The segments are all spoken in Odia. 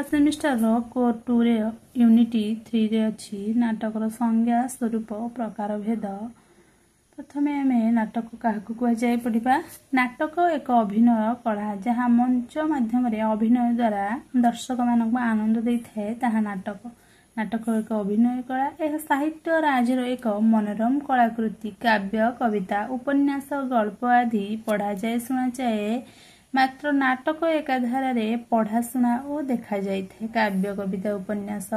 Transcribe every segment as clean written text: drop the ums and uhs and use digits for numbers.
सेमिस्टर कोर 2 रे यूनिटी 3 रे अच्छी नाटकर संज्ञा स्वरूप प्रकार भेद। प्रथमे आम नाटक क्या कहुए पढ़ा। नाटक एक अभिनय कला जहाँ मंच माध्यम अभिनय द्वारा दर्शक मानक आनंद दे था नाटक। नाटक एक अभिनय कला। यह साहित्य राज्यर एक मनोरम कलाकृति। काव्य कविता उपन्यास गल्प आदि पढ़ा जाए शुणा जाए। मात्र नाटक एकाधार पढ़ा शुणा और देखा जाए। काव्य कविता उपन्यास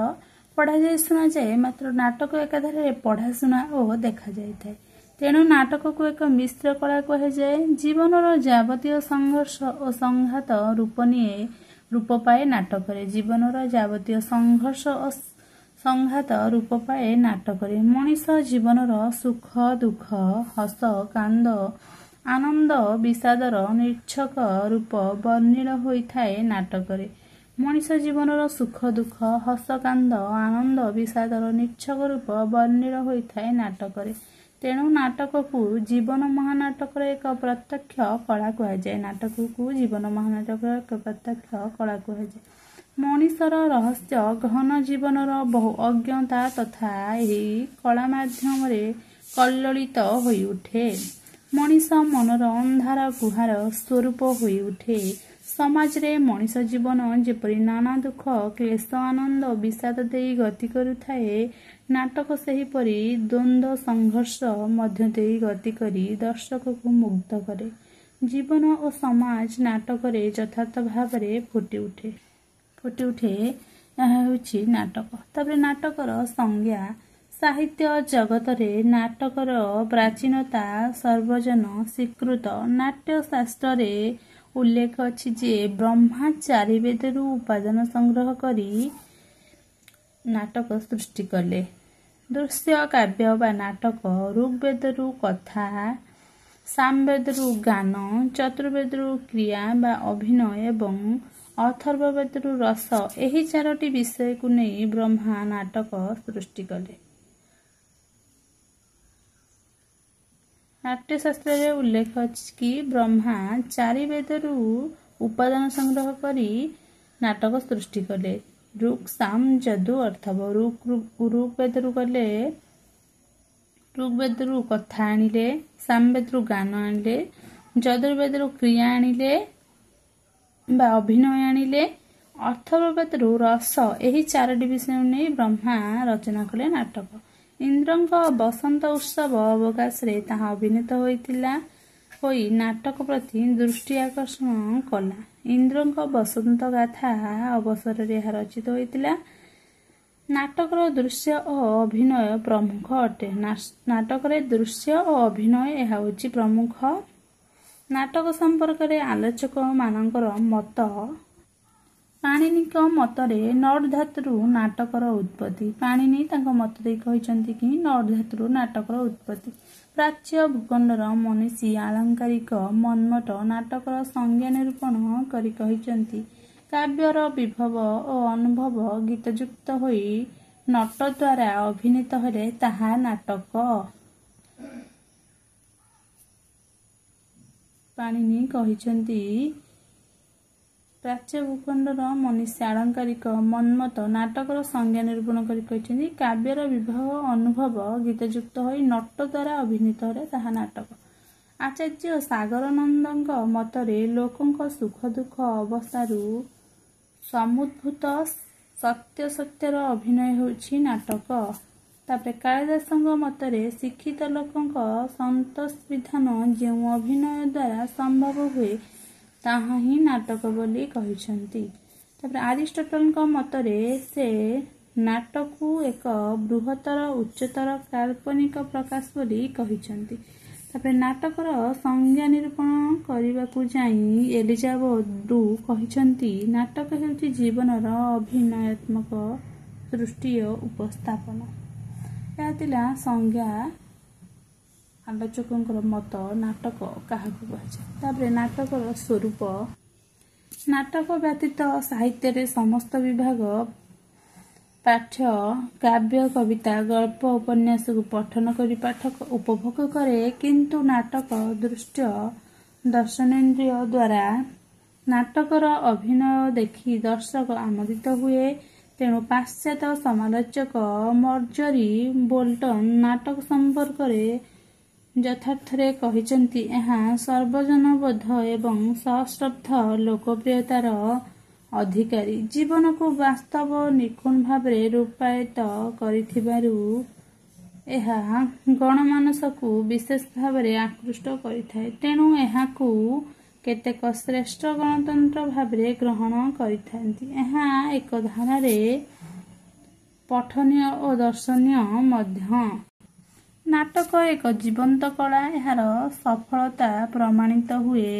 पढ़ा जाए शुणा जाए। मात्र नाटक एकाधार पढ़ा शुणा और देखा जाए। तेणु नाटक को एक मिश्र कला कहुए। जीवनर जावतीय संघर्ष और संघात रूप पाए नाटक। जीवनर जावतीय संघर्ष और संघात रूप पाए नाटक। मनीष जीवनर सुख दुख हस कांद आनंद विषादर निर्छक रूप वर्णिल होता है नाटक। मनीष जीवनर सुख दुख हस कांद आनंद विषादर निर्छक रूप वर्णिल होता है नाटक। तेणु नाटक को जीवन महानाटक एक प्रत्यक्ष कला कहुए। नाटक को जीवन महानाटक एक प्रत्यक्ष कला कहुए। मनीषर रहस्य गहन जीवनर बहु अज्ञता तथा यही कला माध्यम कल्लोलित होई उठे। मनीष मनर अंधार गुहार स्वरूप होई उठे। समाज रे मनीष जीवन जेपरी नाना दुख क्लेश आनंद विषाद दे गति करुथाए। नाटक सेहीपरि द्वंद्व संघर्ष मध्य दे गति करी दर्शक को मुग्ध करे। जीवन और समाज नाटक रे यथार्थ भाव फुटी उठे। यह होछि नाटक। तबरे नाटकर संज्ञा। साहित्य जगत रे नाटकर प्राचीनता सर्वजन स्वीकृत। नाट्य शास्त्र रे उल्लेख अछि जे ब्रह्मा 4 वेदरू उपादान संग्रह करी नाटक सृष्टि कले। दृश्य काव्य बा नाटक ऋग्वेदरू कथा सामवेदरू गान चतुर्वेदरू क्रिया बा अभिनय एवं अथर्ववेदरू रस एही 4टी विषय को नहीं ब्रह्मा नाटक सृष्टि कले। नाट्यशास्त्र रे उल्लेख अछि कि ब्रह्मा 4 वेदरू उपादान संग्रह करी नाटक सृष्टि कले। ऋग साम यदु अर्थव ऋग्वेदरू कले ऋग्वेदरू कथा आनिले सामवेदरू गान आनिले यजुर्वेदरू क्रिया आनिले बा अभिनय आनिले अथर्ववेदरू रस एही 4टी विषय नहीं ब्रह्मा रचना कले नाटक। इंद्रंक बसंत उत्सव अवकाश रे ताहा अभिनीत होइतिला होई नाटक प्रति दृष्टि आकर्षण कला। इंद्रंक बसंत गाथा अवसर रे रचित होइतिला। नाटकर दृश्य और अभिनय प्रमुख अटे। नाटक रे दृश्य और अभिनय यह होछि प्रमुख। नाटक संपर्क रे आलोचक मानकर मत। पाणिनिक मतरे नट धातुरू नाटकर उत्पत्ति। पाणिनि तांको मत दे कहिसंती कि नट धातुरू नाटकर उत्पत्ति। प्राच्य भूखंडर मनीषी आलंकारिक मन्मट नाटकर संज्ञा निरूपण करी कहिसंती काव्यर विभव और अनुभव गीतयुक्त होई नट द्वारा अभिनीत हेले ताहा नाटक। पाणिनि कहिसंती प्राच्य भूखंडर मनीषी आलंकारिक मन्मत नाटकर संज्ञा निरूपण करी कहिसंती काव्यर विभव अनुभव गीतयुक्त होई नट द्वारा अभिनीत हेले ताहा नाटक। आचार्य सागरानंदଙ୍କ मतरे लोकଙ୍କ सुख दुख अवस्थारू समुद्भूत सत्य सत्यर अभिनय होछि नाटक। तापरे कालिदासଙ୍କ मतरे शिक्षित लोकଙ୍କ संतोष विधान जो अभिनय द्वारा संभव हुए ताहा ही नाटक बोली कहिसंती। तापरे अरिस्टोटलଙ୍କ मतरे से नाटक को एक बृहत्तर उच्चतर काल्पनिक प्रकाश बोली कहिसंती। तापरे नाटकर संज्ञा निरूपण करने जाई एलिजाबेथ कहिसंती नाटक हेउछि जीवनर अभिनयात्मक सृष्टि और उपस्थापन। यह तिला संज्ञा आलोचकों मत नाटक क्या कहुए। नाटकर स्वरूप। नाटक व्यतीत साहित्य रे समस्त विभाग पाठ्य काव्य कविता गल्प उपन्यास को पठन करी पाठक उपभोग करे। किंतु नाटक दृश्य दर्शनेन्द्रिय द्वारा ନାଟକର ଅଭିନୟ ଦେଖି ଦର୍ଶକ ଆମୋଦିତ ହୁଏ। ତେଣୁ ପାଶ୍ଚାତ୍ୟ ସମାଲୋଚକ ମର୍ଜରୀ ବୋଲ୍ଟନ୍ ନାଟକ ସମ୍ପର୍କରେ ଯଥାର୍ଥରେ କହିଛନ୍ତି, ଏହା ସର୍ବଜନବୋଧ ଏବଂ ସଶ୍ରଦ୍ଧ ଲୋକପ୍ରିୟତାର ଅଧିକାରୀ। ଜୀବନକୁ ବାସ୍ତବ ନିଖୁଣ ଭାବରେ ରୂପାୟିତ କରିଥିବାରୁ ଏହା ଗଣମାନସକୁ ବିଶେଷ ଭାବରେ ଆକୃଷ୍ଟ କରିଥାଏ। ତେଣୁ ଏହାକୁ କେତେକ ଶ୍ରେଷ୍ଠ ଗଣତନ୍ତ୍ର ଭାବରେ ଗ୍ରହଣ କରିଥାନ୍ତି। ଏହା ଏକ ଧାରାରେ ପଠନୀୟ ଓ ଦର୍ଶନୀୟ ମଧ୍ୟ। ନାଟକ ଏକ ଜୀବନ୍ତ କଳା। ଏହାର ସଫଳତା ପ୍ରମାଣିତ ହୁଏ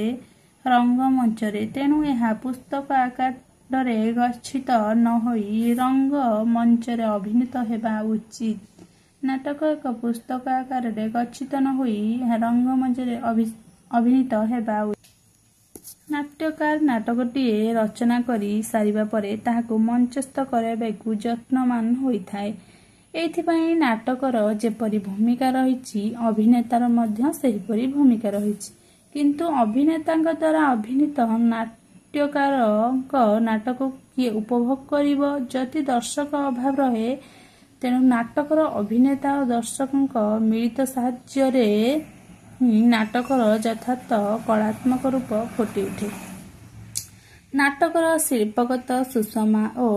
ରଙ୍ଗମଞ୍ଚରେ। ତେଣୁ ଏହା ପୁସ୍ତକ ଆକାରରେ ଗଚ୍ଛିତ ନ ହୋଇ ରଙ୍ଗମଞ୍ଚରେ ଅଭିନୀତ ହେବା ଉଚିତ। ନାଟକ ଏକ ପୁସ୍ତକ ଆକାରରେ ଗଚ୍ଛିତ ନ ହୋଇ ରଙ୍ଗମଞ୍ଚରେ ଅଭିନୀତ ହେବା ଉଚିତ। ନାଟ୍ୟକାର ନାଟକଟିଏ ରଚନା କରି ସାରିବା ପରେ ତାହାକୁ ମଞ୍ଚସ୍ଥ କରାଇବାକୁ ଯତ୍ନବାନ ହୋଇଥାଏ। ଏଇଥିପାଇଁ ନାଟକର ଯେପରି ଭୂମିକା ରହିଛି, ଅଭିନେତାର ମଧ୍ୟ ସେହିପରି ଭୂମିକା ରହିଛି। କିନ୍ତୁ ଅଭିନେତାଙ୍କ ଦ୍ୱାରା ଅଭିନୀତ ନାଟ୍ୟକାରଙ୍କ ନାଟକକୁ କିଏ ଉପଭୋଗ କରିବ ଯଦି ଦର୍ଶକ ଅଭାବ ରହେ? ତେଣୁ ନାଟକର ଅଭିନେତା ଓ ଦର୍ଶକଙ୍କ ମିଳିତ ସାହାଯ୍ୟରେ ନାଟକର ଯଥାର୍ଥ କଳାତ୍ମକ ରୂପ ଫୁଟି ଉଠେ। ନାଟକର ଶିଳ୍ପଗତ ସୁଷମା ଓ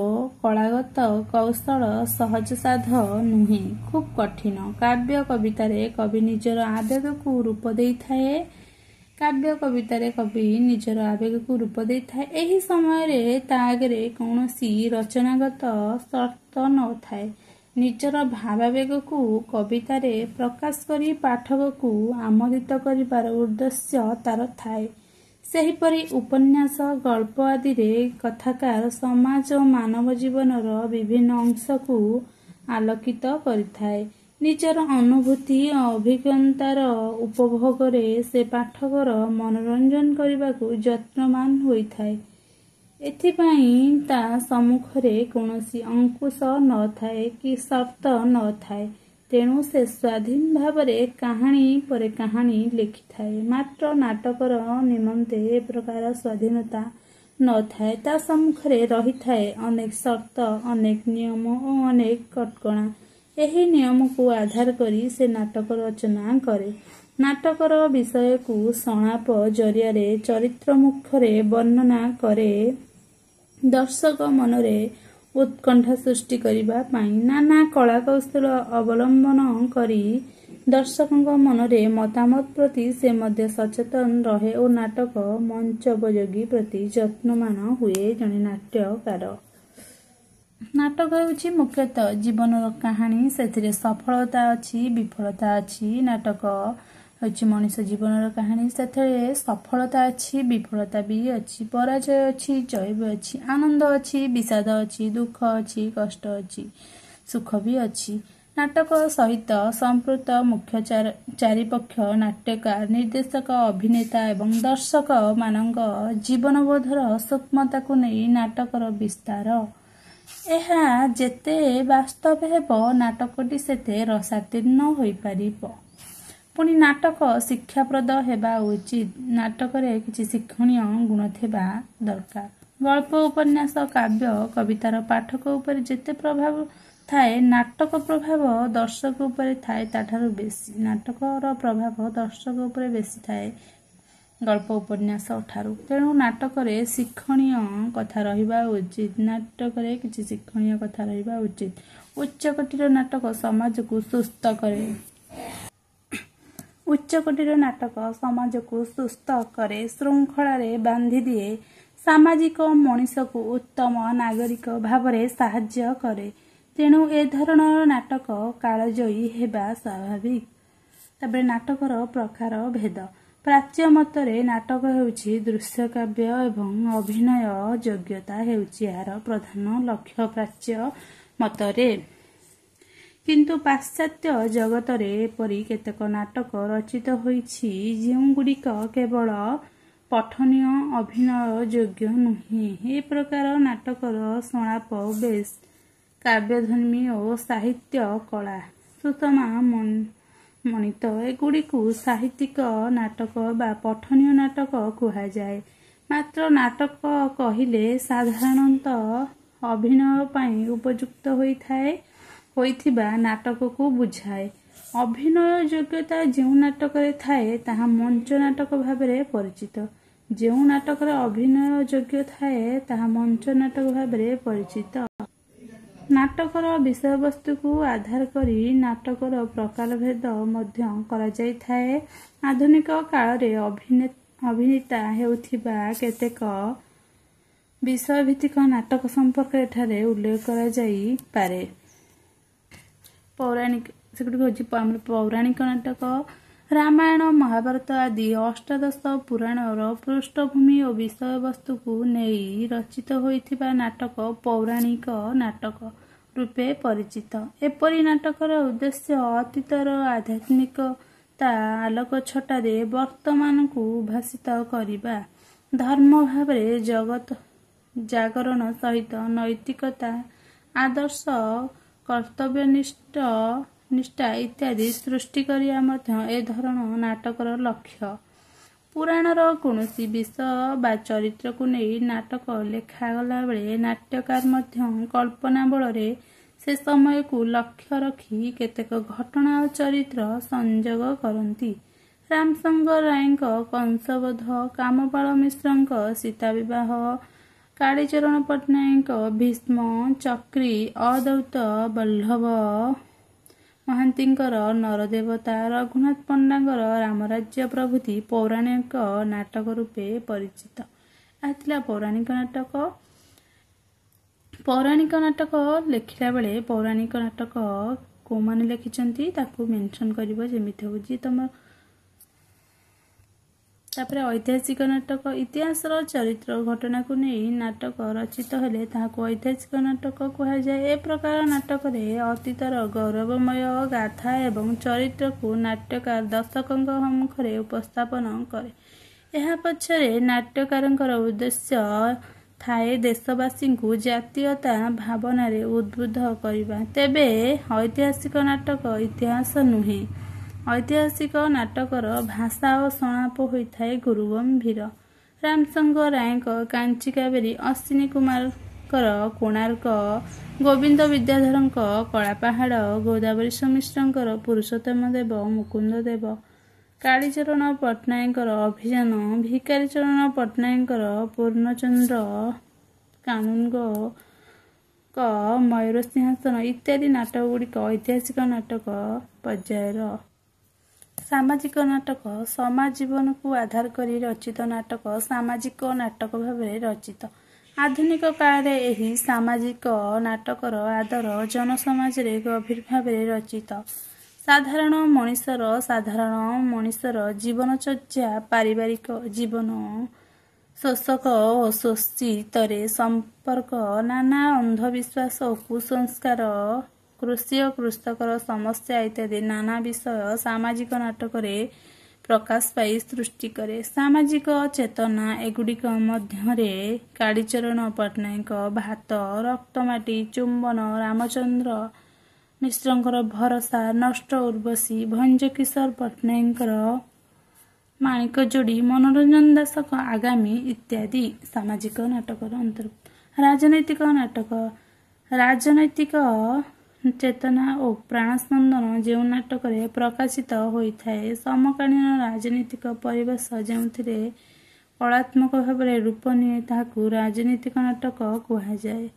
କଳାଗତ କୌଶଳ ସହଜସାଧ୍ୟ ନୁହେଁ, ଖୁବ୍ କଠିନ। କାବ୍ୟ କବିତାରେ କବି ନିଜର ଆବେଗକୁ ରୂପ ଦେଇଥାଏ। ଏହି ସମୟରେ ତା ଆଗରେ କୌଣସି ରଚନାଗତ ସର୍ତ୍ତ ନଥାଏ। ନିଜର ଭାବାବେଗକୁ କବିତାରେ ପ୍ରକାଶ କରି ପାଠକକୁ ଆମୋଦିତ କରିବାର ଉଦ୍ଦେଶ୍ୟ ତାର ଥାଏ। ସେହିପରି ଉପନ୍ୟାସ, ଗଳ୍ପ ଆଦିରେ କଥାକାର ସମାଜ ଓ ମାନବ ଜୀବନର ବିଭିନ୍ନ ଅଂଶକୁ ଆଲୋକିତ କରିଥାଏ। ନିଜର ଅନୁଭୂତି ଓ ଅଭିଜ୍ଞତାର ଉପଭୋଗରେ ସେ ପାଠକର ମନୋରଞ୍ଜନ କରିବାକୁ ଯତ୍ନବାନ ହୋଇଥାଏ। ଏଥିପାଇଁ ତା ସମ୍ମୁଖରେ କୌଣସି ଅଙ୍କୁଶ ନଥାଏ କି ସର୍ତ୍ତ ନଥାଏ। ତେଣୁ ସେ ସ୍ୱାଧୀନ ଭାବରେ କାହାଣୀ ପରେ କାହାଣୀ ଲେଖିଥାଏ। ମାତ୍ର ନାଟକର ନିମନ୍ତେ ଏ ପ୍ରକାର ସ୍ୱାଧୀନତା ନଥାଏ। ତା ସମ୍ମୁଖରେ ରହିଥାଏ ଅନେକ ସର୍ତ୍ତ, ଅନେକ ନିୟମ ଓ ଅନେକ କଟକଣା। ଏହି ନିୟମକୁ ଆଧାର କରି ସେ ନାଟକ ରଚନା କରେ। ନାଟକର ବିଷୟକୁ ସଂଳାପ ଜରିଆରେ ଚରିତ୍ର ମୁଖରେ ବର୍ଣ୍ଣନା କରେ। ଦର୍ଶକ ମନରେ ଉତ୍କଣ୍ଠା ସୃଷ୍ଟି କରିବା ପାଇଁ ନାନା କଳାକୌଶଳ ଅବଲମ୍ବନ କରି ଦର୍ଶକଙ୍କ ମନରେ ମତାମତ ପ୍ରତି ସେ ମଧ୍ୟ ସଚେତନ ରହେ ଓ ନାଟକ ମଞ୍ଚୋପଯୋଗୀ ପ୍ରତି ଯତ୍ନବାନ ହୁଏ। ଜଣେ ନାଟ୍ୟକାର। ନାଟକ ହେଉଛି ମୁଖ୍ୟତଃ ଜୀବନର କାହାଣୀ। ସେଥିରେ ସଫଳତା ଅଛି, ବିଫଳତା ଅଛି। ନାଟକ ହେଉଛି ମଣିଷ ଜୀବନର କାହାଣୀ। ସେଥିରେ ସଫଳତା ଅଛି, ବିଫଳତା ବି ଅଛି, ପରାଜୟ ଅଛି, ଜୟ ବି ଅଛି, ଆନନ୍ଦ ଅଛି, ବିଷାଦ ଅଛି, ଦୁଃଖ ଅଛି, କଷ୍ଟ ଅଛି, ସୁଖ ବି ଅଛି। ନାଟକ ସହିତ ସମ୍ପୃକ୍ତ ମୁଖ୍ୟ ଚାରିପକ୍ଷ ନାଟ୍ୟକାର, ନିର୍ଦ୍ଦେଶକ, ଅଭିନେତା ଏବଂ ଦର୍ଶକ ମାନଙ୍କ ଜୀବନବୋଧର ସୂକ୍ଷ୍ମତାକୁ ନେଇ ନାଟକର ବିସ୍ତାର। ଏହା ଯେତେ ବାସ୍ତବ ହେବ, ନାଟକଟି ସେତେ ରସାତୀର୍ଣ୍ଣ ହୋଇପାରିବ। ପୁଣି ନାଟକ ଶିକ୍ଷାପ୍ରଦ ହେବା ଉଚିତ। ନାଟକରେ କିଛି ଶିକ୍ଷଣୀୟ ଗୁଣ ଥିବା ଦରକାର। ଗଳ୍ପ, ଉପନ୍ୟାସ, କାବ୍ୟ, କବିତାର ପାଠକ ଉପରେ ଯେତେ ପ୍ରଭାବ ଥାଏ, ନାଟକ ପ୍ରଭାବ ଦର୍ଶକ ଉପରେ ଥାଏ ତାଠାରୁ ବେଶୀ। ନାଟକର ପ୍ରଭାବ ଦର୍ଶକ ଉପରେ ବେଶୀ ଥାଏ ଗଳ୍ପ, ଉପନ୍ୟାସ ଠାରୁ। ତେଣୁ ନାଟକରେ ଶିକ୍ଷଣୀୟ କଥା ରହିବା ଉଚିତ। ନାଟକରେ କିଛି ଶିକ୍ଷଣୀୟ କଥା ରହିବା ଉଚିତ। ଉଚ୍ଚକୋଟୀର ନାଟକ ସମାଜକୁ ସୁସ୍ଥ କରେ। ଉଚ୍ଚକୋଟୀର ନାଟକ ସମାଜକୁ ସୁସ୍ଥ କରେ, ଶୃଙ୍ଖଳାରେ ବାନ୍ଧିଦିଏ, ସାମାଜିକ ମଣିଷକୁ ଉତ୍ତମ ନାଗରିକ ଭାବରେ ସାହାଯ୍ୟ କରେ। ତେଣୁ ଏ ଧରଣର ନାଟକ କାଳଜୟୀ ହେବା ସ୍ୱାଭାବିକ। ତାପରେ ନାଟକର ପ୍ରକାର ଭେଦ। ପ୍ରାଚ୍ୟ ମତରେ ନାଟକ ହେଉଛି ଦୃଶ୍ୟକାବ୍ୟ ଏବଂ ଅଭିନୟ ଯୋଗ୍ୟତା ହେଉଛି ଏହାର ପ୍ରଧାନ ଲକ୍ଷ୍ୟ ପ୍ରାଚ୍ୟ ମତରେ। କିନ୍ତୁ ପାଶ୍ଚାତ୍ୟ ଜଗତରେ ଏପରି କେତେକ ନାଟକ ରଚିତ ହୋଇଛି ଯେଉଁଗୁଡ଼ିକ କେବଳ ପଠନୀୟ, ଅଭିନୟ ଯୋଗ୍ୟ ନୁହେଁ। ଏ ପ୍ରକାର ନାଟକର ସଂଳାପ ବେଶ୍ କାବ୍ୟଧର୍ମୀ ଓ ସାହିତ୍ୟ କଳା ସୁଷମା ମଣିତ। ଏଗୁଡ଼ିକୁ ସାହିତ୍ୟିକ ନାଟକ ବା ପଠନୀୟ ନାଟକ କୁହାଯାଏ। ମାତ୍ର ନାଟକ କହିଲେ ସାଧାରଣତଃ ଅଭିନୟ ପାଇଁ ଉପଯୁକ୍ତ ହୋଇଥିବା ନାଟକକୁ ବୁଝାଏ। ଅଭିନୟ ଯୋଗ୍ୟତା ଯେଉଁ ନାଟକରେ ଥାଏ ତାହା ମଞ୍ଚ ନାଟକ ଭାବରେ ପରିଚିତ। ଯେଉଁ ନାଟକରେ ଅଭିନୟ ଯୋଗ୍ୟ ଥାଏ ତାହା ମଞ୍ଚ ନାଟକ ଭାବରେ ପରିଚିତ। ନାଟକର ବିଷୟବସ୍ତୁକୁ ଆଧାର କରି ନାଟକର ପ୍ରକାରଭେଦ ମଧ୍ୟ କରାଯାଇଥାଏ। ଆଧୁନିକ କାଳରେ ଅଭିନେତା ହେଉଥିବା କେତେକ ବିଷୟଭିତ୍ତିକ ନାଟକ ସମ୍ପର୍କରେ ଏଠାରେ ଉଲ୍ଲେଖ କରାଯାଇପାରେ। ସେଗୁଡ଼ିକ ହେଉଛି ଆମର ପୌରାଣିକ ନାଟକ। ରାମାୟଣ ମହାଭାରତ ଆଦି ଅଷ୍ଟାଦଶ ପୁରାଣର ପୃଷ୍ଠଭୂମି ଓ ବିଷୟବସ୍ତୁକୁ ନେଇ ରଚିତ ହୋଇଥିବା ନାଟକ ପୌରାଣିକ ନାଟକ ରୂପେ ପରିଚିତ। ଏପରି ନାଟକର ଉଦ୍ଦେଶ୍ୟ ଅତୀତର ଆଧ୍ୟାତ୍ମିକତା ଆଲୋକଛଟାରେ ବର୍ତ୍ତମାନକୁ ଉଦ୍ଭାସିତ କରିବା। ଧର୍ମ ଭାବରେ ଜାଗରଣ ସହିତ ନୈତିକତା, ଆଦର୍ଶ, କର୍ତ୍ତବ୍ୟନିଷ୍ଠା ଇତ୍ୟାଦି ସୃଷ୍ଟି କରିବା ମଧ୍ୟ ଏ ଧରଣ ନାଟକର ଲକ୍ଷ୍ୟ। ପୁରାଣର କୌଣସି ବିଷୟ ବା ଚରିତ୍ରକୁ ନେଇ ନାଟକ ଲେଖାଗଲାବେଳେ ନାଟ୍ୟକାର ମଧ୍ୟ କଳ୍ପନା ବଳରେ ସେ ସମୟକୁ ଲକ୍ଷ୍ୟ ରଖି କେତେକ ଘଟଣା ଓ ଚରିତ୍ର ସଂଯୋଗ କରନ୍ତି। ରାମସଙ୍ଗ ରାୟଙ୍କ କଂସବଧ, କାମପାଳ ମିଶ୍ରଙ୍କ ସୀତା ବିବାହ, କାଳୀଚରଣ ପଟ୍ଟନାୟକଙ୍କ ଭୀଷ୍ମ, ଚକ୍ରୀ, ଅଦ୍ୱୈତ ବଲ୍ଲଭ ମହାନ୍ତିଙ୍କର ନରଦେବତା, ରଘୁନାଥ ପଣ୍ଡାଙ୍କର ରାମରାଜ୍ୟ ପ୍ରଭୃତି ପୌରାଣିକ ନାଟକ ରୂପେ ପରିଚିତ। ଏହା ଥିଲା ପୌରାଣିକ ନାଟକ। ପୌରାଣିକ ନାଟକ ଲେଖିଲା ବେଳେ ପୌରାଣିକ ନାଟକ କେଉଁମାନେ ଲେଖିଛନ୍ତି ତାକୁ ମେନସନ୍ କରିବ, ଯେମିତି ହେଉଛି ତାପରେ ଐତିହାସିକ ନାଟକ। ଇତିହାସର ଚରିତ୍ର ଘଟଣାକୁ ନେଇ ନାଟକ ରଚିତ ହେଲେ ତାହାକୁ ଐତିହାସିକ ନାଟକ କୁହାଯାଏ। ଏ ପ୍ରକାର ନାଟକରେ ଅତୀତର ଗୌରବମୟ ଗାଥା ଏବଂ ଚରିତ୍ରକୁ ନାଟ୍ୟକାର ଦର୍ଶକଙ୍କ ସମ୍ମୁଖରେ ଉପସ୍ଥାପନ କରେ। ଏହା ପଛରେ ନାଟ୍ୟକାରଙ୍କର ଉଦ୍ଦେଶ୍ୟ ଥାଏ ଦେଶବାସୀଙ୍କୁ ଜାତୀୟତା ଭାବନାରେ ଉଦ୍ବୁଦ୍ଧ କରିବା। ତେବେ ଐତିହାସିକ ନାଟକ ଇତିହାସ ନୁହେଁ। ଐତିହାସିକ ନାଟକର ଭାଷା ଓ ସଂଳାପ ହୋଇଥାଏ ଗୁରୁ ଗମ୍ଭୀର। ରାମସଙ୍ଗ ରାୟଙ୍କ କାଞ୍ଚି କାବେରୀ, ଅଶ୍ୱିନୀ କୁମାରଙ୍କର କୋଣାର୍କ, ଗୋବିନ୍ଦ ବିଦ୍ୟାଧରଙ୍କ କଳାପାହାଡ଼, ଗୋଦାବରୀଶ ମିଶ୍ରଙ୍କର ପୁରୁଷୋତ୍ତମ ଦେବ, ମୁକୁନ୍ଦ ଦେବ, କାଳୀଚରଣ ପଟ୍ଟନାୟକଙ୍କର ଅଭିଯାନ, ଭିକାରୀଚରଣ ପଟ୍ଟନାୟକଙ୍କର ପୂର୍ଣ୍ଣଚନ୍ଦ୍ର, କାନୁନଗୋଙ୍କ ମୟୂର ସିଂହାସନ ଇତ୍ୟାଦି ନାଟକଗୁଡ଼ିକ ଐତିହାସିକ ନାଟକ ପର୍ଯ୍ୟାୟର। ସାମାଜିକ ନାଟକ। ସମାଜ ଜୀବନକୁ ଆଧାର କରି ରଚିତ ନାଟକ ସାମାଜିକ ନାଟକ ଭାବରେ ରଚିତ। ଆଧୁନିକ କାଳରେ ଏହି ସାମାଜିକ ନାଟକର ଆଦର ଜନସମାଜରେ ଗଭୀର ଭାବରେ ରଚିତ। ସାଧାରଣ ମଣିଷର ଜୀବନଚର୍ଯ୍ୟା, ପାରିବାରିକ ଜୀବନ, ଶୋଷକ ଓ ଶୋଷିତରେ ସମ୍ପର୍କ, ନାନା ଅନ୍ଧବିଶ୍ୱାସ ଓ କୁସଂସ୍କାର, କୃଷି ଓ କୃଷକର ସମସ୍ୟା ଇତ୍ୟାଦି ନାନା ବିଷୟ ସାମାଜିକ ନାଟକରେ ପ୍ରକାଶ ପାଇ ସୃଷ୍ଟି କରେ। ସାମାଜିକ ଚେତନା ଏଗୁଡ଼ିକ ମଧ୍ୟରେ କାଳୀଚରଣ ପଟ୍ଟନାୟକ ଭାତ, ରକ୍ତମାଟି, ଚୁମ୍ବନ, ରାମଚନ୍ଦ୍ର ମିଶ୍ରଙ୍କର ଭରସା, ନଷ୍ଟ ଉର୍ବଶୀ, ଭଞ୍ଜକିଶୋର ପଟ୍ଟନାୟକଙ୍କର ମାଣିକଯୋଡ଼ି, ମନୋରଞ୍ଜନ ଦାସଙ୍କ ଆଗାମୀ ଇତ୍ୟାଦି ସାମାଜିକ ନାଟକର ଅନ୍ତର୍ଭୁକ୍ତ। ରାଜନୈତିକ ନାଟକ। ରାଜନୈତିକ ଚେତନା ଓ ପ୍ରାଣସ୍ପନ୍ଦନ ଯେଉଁ ନାଟକରେ ପ୍ରକାଶିତ ହୋଇଥାଏ, ସମକାଳୀନ ରାଜନୀତିକ ପରିବେଶ ଯେଉଁଥିରେ କଳାତ୍ମକ ଭାବରେ ରୂପ ନିଏ ତାହାକୁ ରାଜନୀତିକ ନାଟକ କୁହାଯାଏ।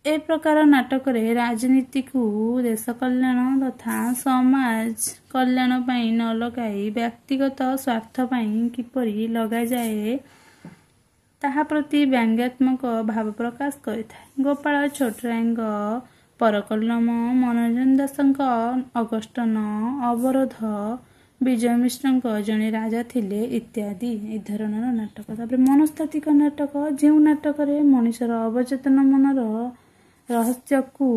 ଏ ପ୍ରକାର ନାଟକରେ ରାଜନୀତିକୁ ଦେଶ କଲ୍ୟାଣ ତଥା ସମାଜ କଲ୍ୟାଣ ପାଇଁ ନ ଲଗାଇ ବ୍ୟକ୍ତିଗତ ସ୍ୱାର୍ଥ ପାଇଁ କିପରି ଲଗାଯାଏ ତାହା ପ୍ରତି ବ୍ୟଙ୍ଗାତ୍ମକ ଭାବ ପ୍ରକାଶ କରିଥାଏ। ଗୋପାଳ ଛୋଟରାୟଙ୍କ ପରକଲମ, ମନୋରଞ୍ଜନ ଦାସଙ୍କ ଅଗଷ୍ଟନ, ଅବରୋଧ, ବିଜୟ ମିଶ୍ରଙ୍କ ଜଣେ ରାଜା ଥିଲେ ଇତ୍ୟାଦି ଏହି ଧରଣର ନାଟକ। ତାପରେ ମନସ୍ତାତ୍ତ୍ୱିକ ନାଟକ। ଯେଉଁ ନାଟକରେ ମଣିଷର ଅବଚେତନ ମନର ରହସ୍ୟକୁ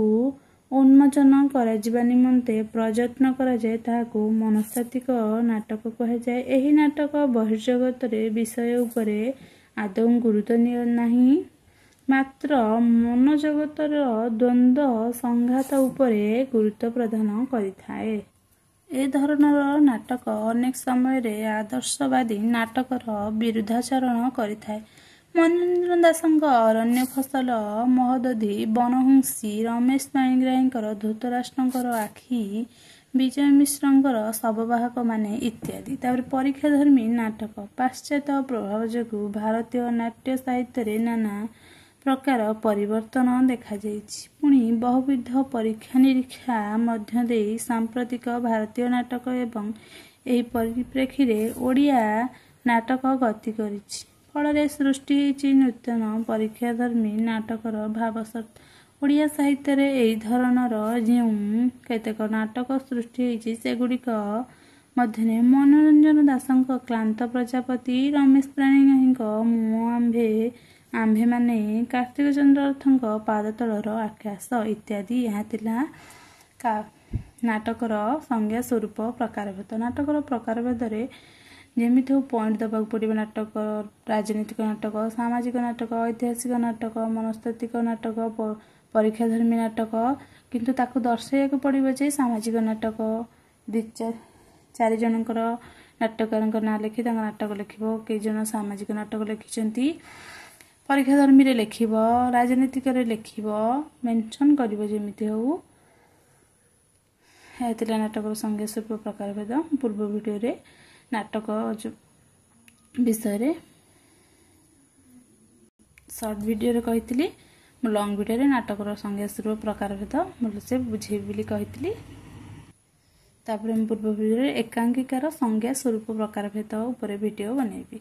ଉନ୍ମୋଚନ କରାଯିବା ନିମନ୍ତେ ପ୍ରଯତ୍ନ କରାଯାଏ ତାହାକୁ ମନସ୍ତାତ୍ତ୍ୱିକ ନାଟକ କୁହାଯାଏ। ଏହି ନାଟକ ବହିର୍ଜଗତରେ ବିଷୟ ଉପରେ ଆଦୌ ଗୁରୁତ୍ୱ ନିଏ ନାହିଁ, ମାତ୍ର ମନୋଜଗତର ଦ୍ୱନ୍ଦ୍ୱ ସଂଘାତ ଉପରେ ଗୁରୁତ୍ୱ ପ୍ରଦାନ କରିଥାଏ। ए धरणर नाटक अनेक समय आदर्शवादी नाटकर विरुद्धाचरण करिथाए। मनोरंजन दासଙ୍କ अरण्य फसल, महोदधि, बनहंसी, रमेश पाणिग्राहीଙ୍କର ଧୃତରାଷ୍ଟ୍ରଙ୍କର ଆଖି, विजय मिश्रଙ୍କର ଶବବାହକ ମାନେ ଇତ୍ୟାଦି। ତାପରେ ପରୀକ୍ଷାଧର୍ମୀ ନାଟକ ପାଶ୍ଚାତ୍ୟ ପ୍ରଭାବ ଯୋଗୁଁ ଭାରତୀୟ ନାଟ୍ୟ ସାହିତ୍ୟରେ ନାନା ପ୍ରକାର ପରିବର୍ତ୍ତନ ଦେଖାଯାଇଛି। ପୁଣି ବହୁବିଧ ପରୀକ୍ଷା ନିରୀକ୍ଷା ମଧ୍ୟ ଦେଇ ସାମ୍ପ୍ରତିକ ଭାରତୀୟ ନାଟକ ଏବଂ ଏହି ପରିପ୍ରେକ୍ଷୀରେ ଓଡ଼ିଆ ନାଟକ ଗତି କରିଛି। ଫଳରେ ସୃଷ୍ଟି ହୋଇଛି ନୂତନ ପରୀକ୍ଷାଧର୍ମୀ ନାଟକର ଭାବସତ୍ତ୍ୱ। ଓଡ଼ିଆ ସାହିତ୍ୟରେ ଏହି ଧରଣର ଯେଉଁ କେତେକ ନାଟକ ସୃଷ୍ଟି ହୋଇଛି ସେଗୁଡ଼ିକ ମଧ୍ୟରେ ମନୋରଞ୍ଜନ ଦାସଙ୍କ କ୍ଳାନ୍ତ ପ୍ରଜାପତି, ରମେଶ ପାଣିଗ୍ରାହୀଙ୍କ ମୁଁ ଆମ୍ଭେମାନେ, କାର୍ତ୍ତିକ ଚନ୍ଦ୍ର ରଥଙ୍କ ପାଦତଳର ଆକାଶ ଇତ୍ୟାଦି। ଏହା ଥିଲା ନାଟକର ସଂଜ୍ଞା ସ୍ୱରୂପ ପ୍ରକାରଭେଦ। ନାଟକର ପ୍ରକାରଭେଦରେ ଯେମିତି ହଉ ପଏଣ୍ଟ ଦେବାକୁ ପଡ଼ିବ। ନାଟକ ରାଜନୈତିକ ନାଟକ, ସାମାଜିକ ନାଟକ, ଐତିହାସିକ ନାଟକ, ମନସ୍ତାତ୍ତ୍ୱିକ ନାଟକ, ପରୀକ୍ଷାଧର୍ମୀ ନାଟକ, କିନ୍ତୁ ତାକୁ ଦର୍ଶାଇବାକୁ ପଡ଼ିବ ଯେ ସାମାଜିକ ନାଟକ। ଚାରି ଜଣଙ୍କର ନାଟକକାରଙ୍କ ନାଁ ଲେଖି ତାଙ୍କ ନାଟକ ଲେଖିବ। କେଇ ଜଣ ସାମାଜିକ ନାଟକ ଲେଖିଛନ୍ତି, ପରୀକ୍ଷାଧର୍ମୀରେ ଲେଖିବ, ରାଜନୈତିକରେ ଲେଖିବ, ମେନସନ୍ କରିବ ଯେମିତି ହଉ। ଏହା ଥିଲା ନାଟକର ସଂଜ୍ଞା ସ୍ୱରୂପ ପ୍ରକାରଭେଦ। ପୂର୍ବ ଭିଡ଼ିଓରେ ନାଟକ ବିଷୟରେ ସର୍ଟ ଭିଡ଼ିଓରେ କହିଥିଲି, ମୁଁ ଲଙ୍ଗ ଭିଡ଼ିଓରେ ନାଟକର ସଂଜ୍ଞା ସ୍ୱରୂପ ପ୍ରକାରଭେଦ ଭଲସେ ବୁଝେଇବି ବୋଲି କହିଥିଲି। ତାପରେ ମୁଁ ପୂର୍ବ ଭିଡ଼ିଓରେ ଏକାଙ୍କିକାର ସଂଜ୍ଞା ସ୍ୱରୂପ ପ୍ରକାରଭେଦ ଉପରେ ଭିଡ଼ିଓ ବନେଇବି।